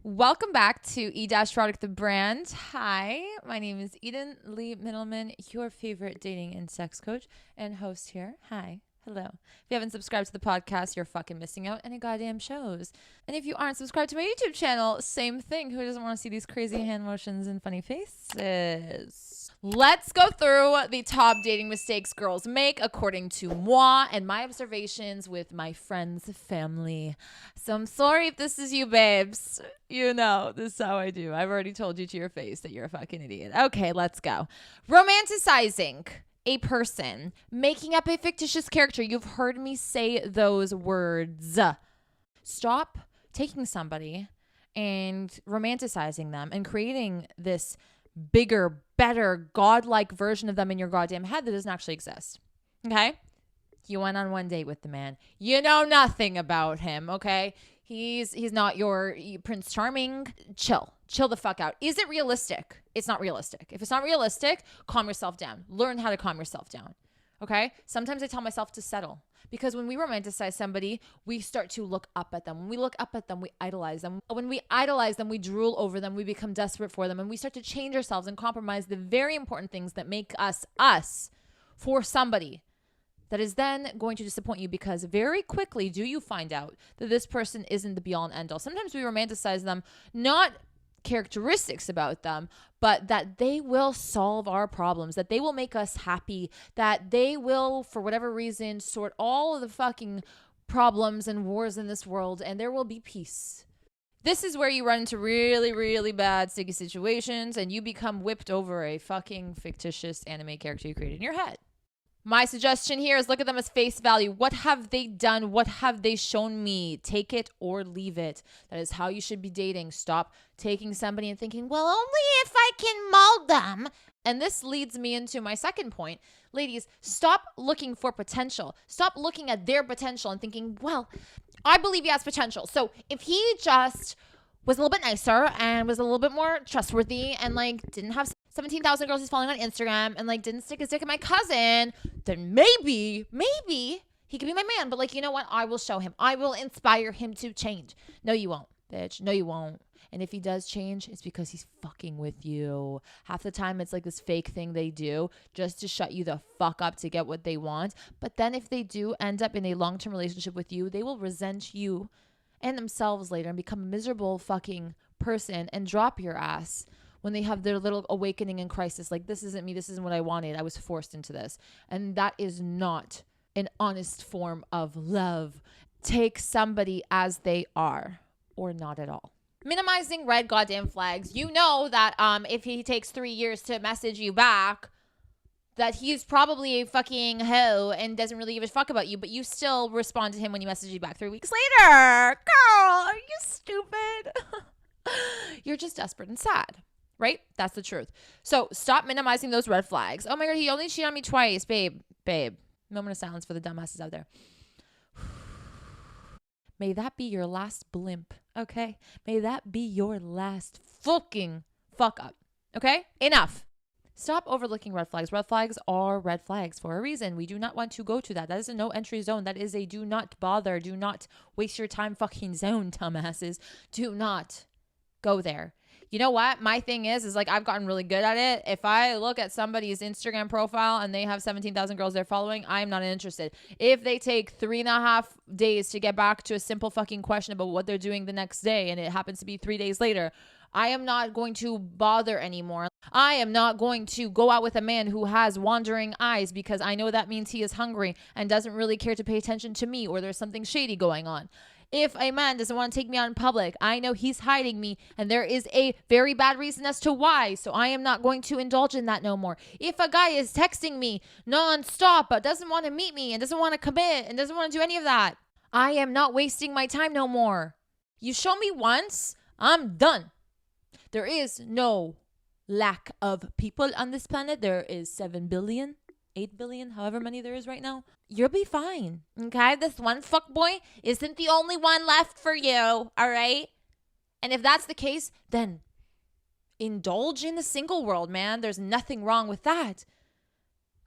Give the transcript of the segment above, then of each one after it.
Welcome back to E-Product, the brand. Hi, my name is Eden Lee Middleman, your favorite dating and sex coach and host here. Hi. Hello. If you haven't subscribed to the podcast, you're fucking missing out, and it goddamn shows. And if you aren't subscribed to my YouTube channel, same thing. Who doesn't want to see these crazy hand motions and funny faces? Let's go through the top dating mistakes girls make according to moi and my observations with my friends' family. So I'm sorry if this is you, babes. You know, this is how I do. I've already told you to your face that you're a fucking idiot. Okay, let's go. Romanticizing a person, making up a fictitious character. You've heard me say those words. Stop taking somebody and romanticizing them and creating this bigger, better, godlike version of them in your goddamn head that doesn't actually exist. Okay? You went on one date with the man. You know nothing about him, okay? He's not your Prince Charming. Chill the fuck out. Is it realistic? It's not realistic. If it's not realistic, calm yourself down. Learn how to calm yourself down. Okay? Sometimes I tell myself to settle, because when we romanticize somebody, we start to look up at them. When we look up at them, we idolize them. When we idolize them, we drool over them. We become desperate for them, and we start to change ourselves and compromise the very important things that make us us for somebody that is then going to disappoint you, because very quickly do you find out that this person isn't the be-all and end-all. Sometimes we romanticize them, not characteristics about them, but that they will solve our problems, that they will make us happy, that they will, for whatever reason, sort all of the fucking problems and wars in this world, and there will be peace. This is where you run into really, really bad sticky situations, and you become whipped over a fucking fictitious anime character you created in your head. My suggestion here is look at them as face value. What have they done? What have they shown me? Take it or leave it. That is how you should be dating. Stop taking somebody and thinking, well, only if I can mold them. And this leads me into my second point. Ladies, stop looking for potential. Stop looking at their potential and thinking, well, I believe he has potential. So if he just was a little bit nicer and was a little bit more trustworthy and didn't have 17,000 girls he's following on Instagram and didn't stick his dick in my cousin, then maybe he could be my man. But you know what? I will show him. I will inspire him to change. No, you won't, bitch. No, you won't. And if he does change, it's because he's fucking with you. Half the time it's this fake thing they do just to shut you the fuck up to get what they want. But then if they do end up in a long-term relationship with you, they will resent you and themselves later and become a miserable fucking person and drop your ass when they have their little awakening and crisis. This isn't me. This isn't what I wanted. I was forced into this. And that is not an honest form of love. Take somebody as they are, or not at all. Minimizing red goddamn flags. You know that if he takes 3 years to message you back, that he's probably a fucking hoe and doesn't really give a fuck about you, but you still respond to him when he messages you back 3 weeks later. Girl, are you stupid? You're just desperate and sad, right? That's the truth. So stop minimizing those red flags. Oh my God, he only cheated on me twice. Babe. Moment of silence for the dumbasses out there. May that be your last blimp, okay? May that be your last fucking fuck up, okay? Enough. Stop overlooking red flags. Red flags are red flags for a reason. We do not want to go to that. That is a no entry zone. That is a do not bother, do not waste your time fucking zone, dumbasses. Do not go there. You know what? My thing is I've gotten really good at it. If I look at somebody's Instagram profile and they have 17,000 girls they're following, I'm not interested. If they take 3.5 days to get back to a simple fucking question about what they're doing the next day and it happens to be 3 days later, I am not going to bother anymore. I am not going to go out with a man who has wandering eyes, because I know that means he is hungry and doesn't really care to pay attention to me, or there's something shady going on. If a man doesn't want to take me out in public, I know he's hiding me and there is a very bad reason as to why. So I am not going to indulge in that no more. If a guy is texting me nonstop but doesn't want to meet me and doesn't want to commit and doesn't want to do any of that, I am not wasting my time no more. You show me once, I'm done. There is no lack of people on this planet. There is 7 billion, 8 billion, however many there is right now. You'll be fine, okay? This one fuckboy isn't the only one left for you, all right? And if that's the case, then indulge in the single world, man. There's nothing wrong with that.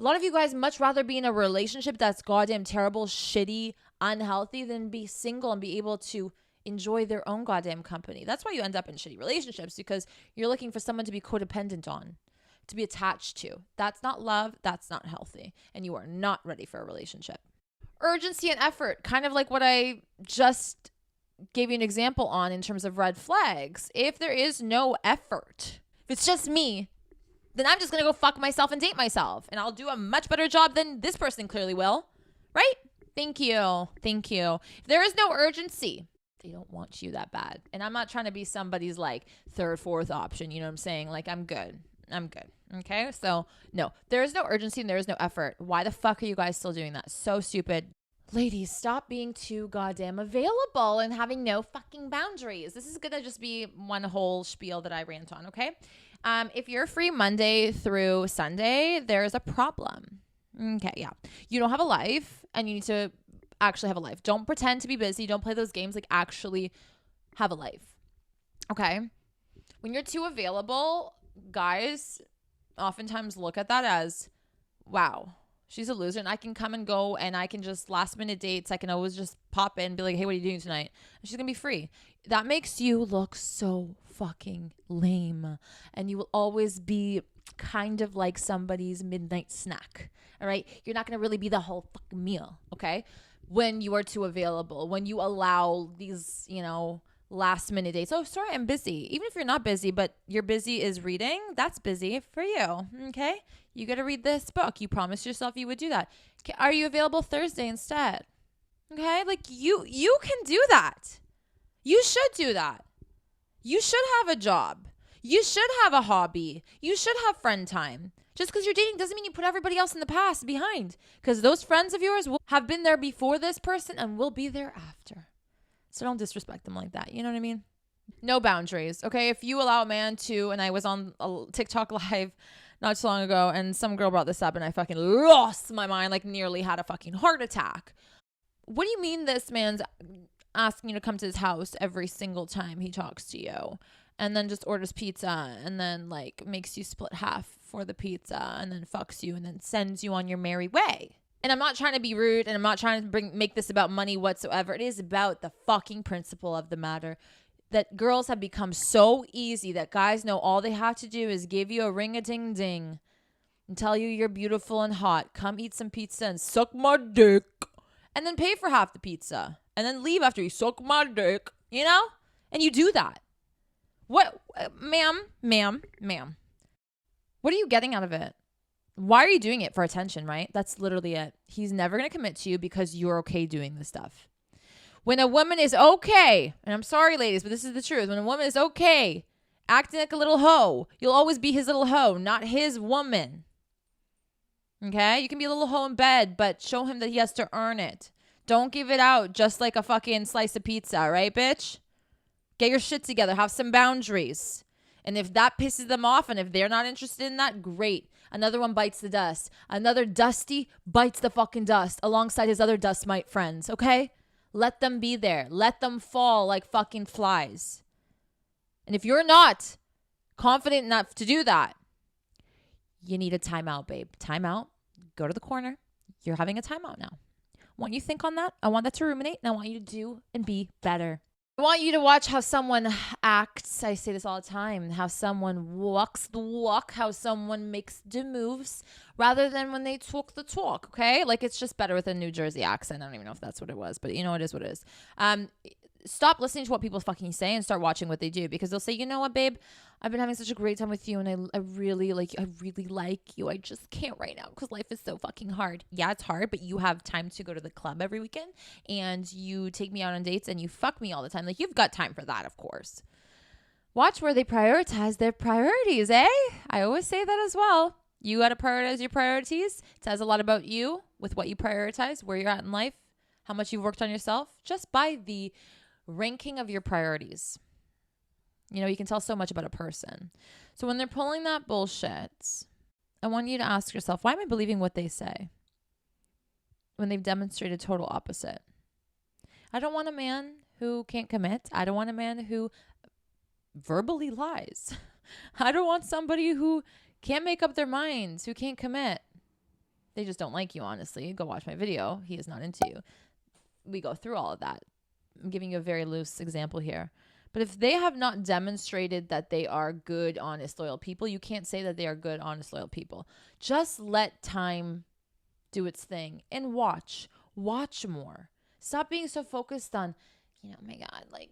A lot of you guys much rather be in a relationship that's goddamn terrible, shitty, unhealthy than be single and be able to enjoy their own goddamn company. That's why you end up in shitty relationships, because you're looking for someone to be codependent on, to be attached to. That's not love. That's not healthy. And you are not ready for a relationship. Urgency and effort, kind of like what I just gave you an example on in terms of red flags. If there is no effort, if it's just me, then I'm just going to go fuck myself and date myself. And I'll do a much better job than this person clearly will. Right? Thank you. Thank you. If there is no urgency, they don't want you that bad. And I'm not trying to be somebody's like third, fourth option. You know what I'm saying? Like, I'm good. Okay. So no, there is no urgency and there is no effort. Why the fuck are you guys still doing that? So stupid. Ladies, stop being too goddamn available and having no fucking boundaries. This is going to just be one whole spiel that I rant on. Okay. If you're free Monday through Sunday, there's a problem. Okay. Yeah. You don't have a life and you need to actually have a life. Don't pretend to be busy. Don't play those games. Like, actually have a life. Okay. When you're too available, guys oftentimes look at that as, wow, she's a loser and I can come and go and I can just last minute dates. I can always just pop in and be like, hey, what are you doing tonight? And she's going to be free. That makes you look so fucking lame. And you will always be kind of like somebody's midnight snack. All right. You're not going to really be the whole fucking meal. Okay. When you are too available, when you allow these, last minute dates. Oh, sorry, I'm busy. Even if you're not busy, but you're busy is reading, that's busy for you. Okay. You got to read this book. You promised yourself you would do that. Okay, are you available Thursday instead? Okay. Like you can do that. You should do that. You should have a job. You should have a hobby. You should have friend time. Just because you're dating doesn't mean you put everybody else in the past behind, because those friends of yours will have been there before this person and will be there after. So don't disrespect them like that. You know what I mean? No boundaries. Okay. If you allow a man to, and I was on a TikTok live not too long ago and some girl brought this up and I fucking lost my mind, like nearly had a fucking heart attack. What do you mean this man's asking you to come to his house every single time he talks to you, and then just orders pizza and then like makes you split half for the pizza and then fucks you and then sends you on your merry way? And I'm not trying to be rude and I'm not trying to make this about money whatsoever. It is about the fucking principle of the matter, that girls have become so easy that guys know all they have to do is give you a ring-a-ding-ding and tell you you're beautiful and hot. Come eat some pizza and suck my dick, and then pay for half the pizza and then leave after you suck my dick, And you do that. What, ma'am, what are you getting out of it? Why are you doing it? For attention, right? That's literally it. He's never going to commit to you because you're okay doing this stuff. When a woman is okay, and I'm sorry, ladies, but this is the truth. When a woman is okay acting like a little hoe, you'll always be his little hoe, not his woman. Okay? You can be a little hoe in bed, but show him that he has to earn it. Don't give it out just like a fucking slice of pizza, right, bitch? Get your shit together. Have some boundaries. And if that pisses them off and if they're not interested in that, great. Another one bites the dust. Another dusty bites the fucking dust alongside his other dust mite friends, okay? Let them be there. Let them fall like fucking flies. And if you're not confident enough to do that, you need a timeout, babe. Timeout. Go to the corner. You're having a timeout now. I want you to think on that. I want that to ruminate. And I want you to do and be better. I want you to watch how someone acts. I say this all the time. How someone walks the walk. How someone makes the moves rather than when they talk the talk. Okay? Like, it's just better with a New Jersey accent. I don't even know if that's what it was. But it is what it is. Stop listening to what people fucking say and start watching what they do, because they'll say, you know what, babe, I've been having such a great time with you and I really like you. I just can't right now because life is so fucking hard. Yeah, it's hard, but you have time to go to the club every weekend and you take me out on dates and you fuck me all the time. Like, you've got time for that, of course. Watch where they prioritize their priorities, eh? I always say that as well. You got to prioritize your priorities. It says a lot about you with what you prioritize, where you're at in life, how much you've worked on yourself, just by the ranking of your priorities. You can tell so much about a person. So when they're pulling that bullshit, I want you to ask yourself, why am I believing what they say when they've demonstrated total opposite? I don't want a man who can't commit. I don't want a man who verbally lies. I don't want somebody who can't make up their minds, who can't commit. They just don't like you, honestly. Go watch my video. He is not into you. We go through all of that. I'm giving you a very loose example here. But if they have not demonstrated that they are good, honest, loyal people, you can't say that they are good, honest, loyal people. Just let time do its thing and watch more. Stop being so focused on, oh my God, like,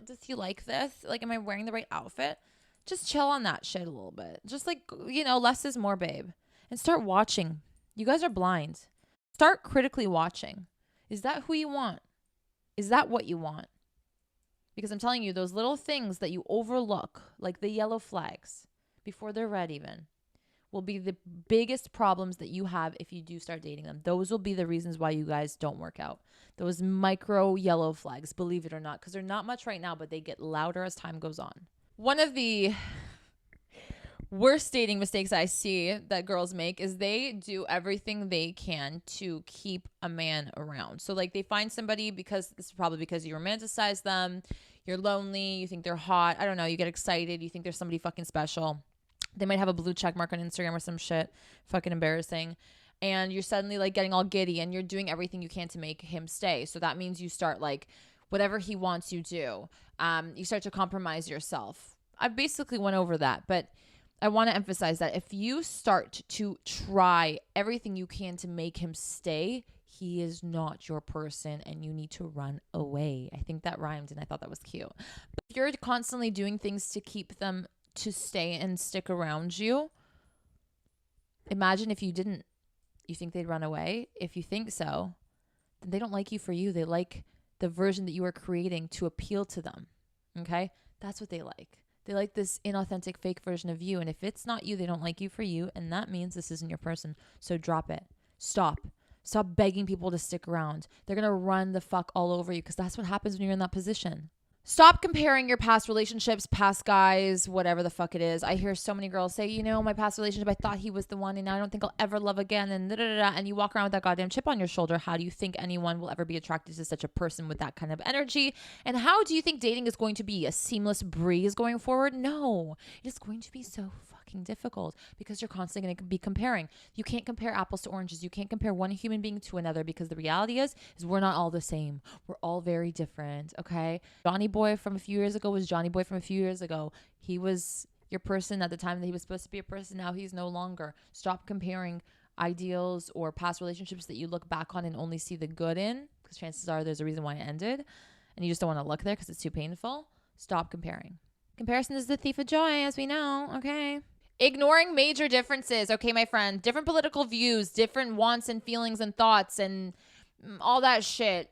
does he like this? Like, am I wearing the right outfit? Just chill on that shit a little bit. Just like, less is more, babe. And start watching. You guys are blind. Start critically watching. Is that who you want? Is that what you want? Because I'm telling you, those little things that you overlook, like the yellow flags, before they're red even, will be the biggest problems that you have if you do start dating them. Those will be the reasons why you guys don't work out. Those micro yellow flags, believe it or not, because they're not much right now, but they get louder as time goes on. One of the worst dating mistakes I see that girls make is they do everything they can to keep a man around. So like they find somebody because this is probably because you romanticize them, you're lonely, you think they're hot, I don't know, you get excited, you think there's somebody fucking special. They might have a blue check mark on Instagram or some shit, fucking embarrassing. And you're suddenly like getting all giddy and you're doing everything you can to make him stay. So that means you start like whatever he wants you do. You start to compromise yourself. I basically went over that, but I want to emphasize that if you start to try everything you can to make him stay, he is not your person and you need to run away. I think that rhymed and I thought that was cute. But if you're constantly doing things to keep them to stay and stick around you, imagine if you didn't. You think they'd run away? If you think so, then they don't like you for you. They like the version that you are creating to appeal to them. Okay? That's what they like. They like this inauthentic, fake version of you. And if it's not you, they don't like you for you. And that means this isn't your person. So drop it. Stop. Stop begging people to stick around. They're going to run the fuck all over you because that's what happens when you're in that position. Stop comparing your past relationships, past guys, whatever the fuck it is. I hear so many girls say, my past relationship, I thought he was the one and now I don't think I'll ever love again and da-da-da-da. And you walk around with that goddamn chip on your shoulder. How do you think anyone will ever be attracted to such a person with that kind of energy? And how do you think dating is going to be a seamless breeze going forward? No, it is going to be so fucking difficult because you're constantly going to be comparing. You can't compare apples to oranges. You can't compare one human being to another because the reality is we're not all the same. We're all very different, okay? Johnny Boy from a few years ago was Johnny Boy from a few years ago. He was your person at the time that he was supposed to be a person. Now he's no longer. Stop comparing ideals or past relationships that you look back on and only see the good in, because chances are there's a reason why it ended and you just don't want to look there because it's too painful. Stop comparing. Comparison is the thief of joy, as we know, okay? Ignoring major differences. Okay, my friend. Different political views, different wants and feelings and thoughts and all that shit.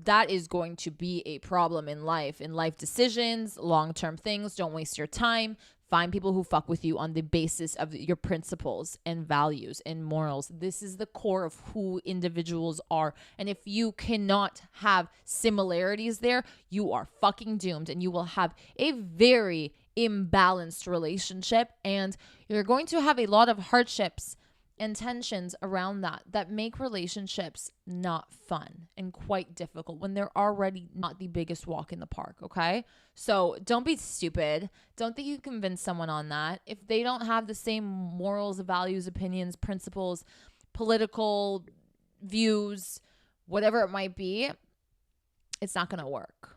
That is going to be a problem in life decisions, long-term things. Don't waste your time. Find people who fuck with you on the basis of your principles and values and morals. This is the core of who individuals are. And if you cannot have similarities there, you are fucking doomed and you will have a very imbalanced relationship and you're going to have a lot of hardships and tensions around that make relationships not fun and quite difficult when they're already not the biggest walk in the park, okay? So don't be stupid. Don't think you can convince someone on that. If they don't have the same morals, values, opinions, principles, political views, whatever it might be, it's not going to work.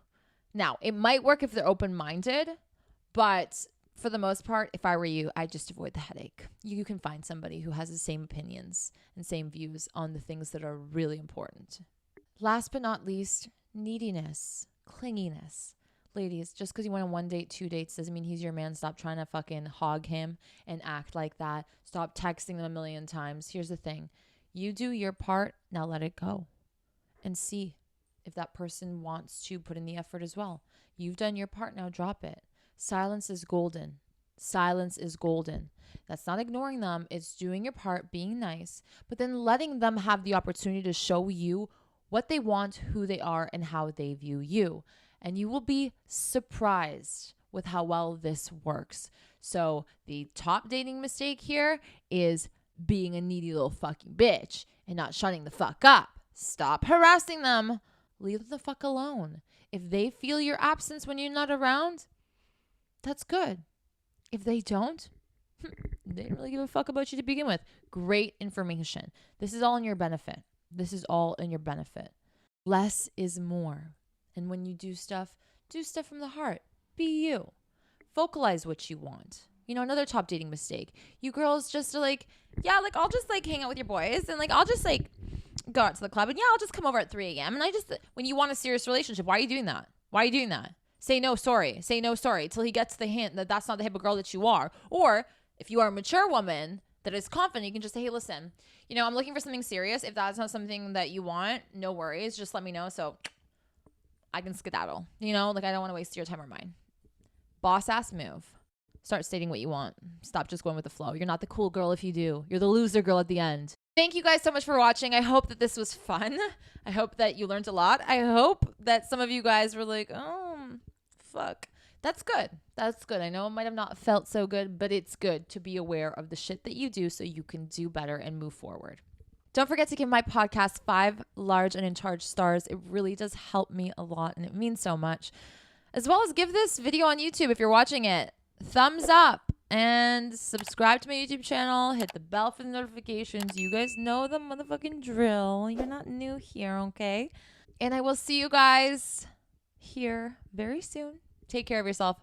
Now, it might work if they're open-minded, but for the most part, if I were you, I'd just avoid the headache. You can find somebody who has the same opinions and same views on the things that are really important. Last but not least, neediness, clinginess. Ladies, just because you went on 1 date, 2 dates doesn't mean he's your man. Stop trying to fucking hog him and act like that. Stop texting them a million times. Here's the thing. You do your part, now let it go. And see if that person wants to put in the effort as well. You've done your part, now drop it. Silence is golden. Silence is golden. That's not ignoring them. It's doing your part, being nice, but then letting them have the opportunity to show you what they want, who they are, and how they view you. And you will be surprised with how well this works. So the top dating mistake here is being a needy little fucking bitch and not shutting the fuck up. Stop harassing them. Leave them the fuck alone. If they feel your absence when you're not around, that's good. If they don't, they didn't really give a fuck about you to begin with. Great information. This is all in your benefit. This is all in your benefit. Less is more. And when you do stuff from the heart. Be you. Vocalize what you want. You know, another top dating mistake. You girls just are like, yeah, like I'll just like hang out with your boys and like I'll just like go out to the club and yeah, I'll just come over at 3 a.m. And when you want a serious relationship, why are you doing that? Why are you doing that? Say no, sorry. Say no, sorry till he gets the hint that that's not the type of girl that you are. Or if you are a mature woman that is confident, you can just say, hey, listen, you know, I'm looking for something serious. If that's not something that you want, no worries. Just let me know so I can skedaddle. You know, like I don't want to waste your time or mine. Boss ass move. Start stating what you want. Stop just going with the flow. You're not the cool girl if you do. You're the loser girl at the end. Thank you guys so much for watching. I hope that this was fun. I hope that you learned a lot. I hope that some of you guys were like, oh, fuck. That's good. That's good. I know it might have not felt so good, but it's good to be aware of the shit that you do so you can do better and move forward. Don't forget to give my podcast 5 large and in charge stars. It really does help me a lot and it means so much. As well as give this video on YouTube if you're watching it. Thumbs up and subscribe to my YouTube channel. Hit the bell for the notifications. You guys know the motherfucking drill. You're not new here, okay? And I will see you guys here very soon. Take care of yourself.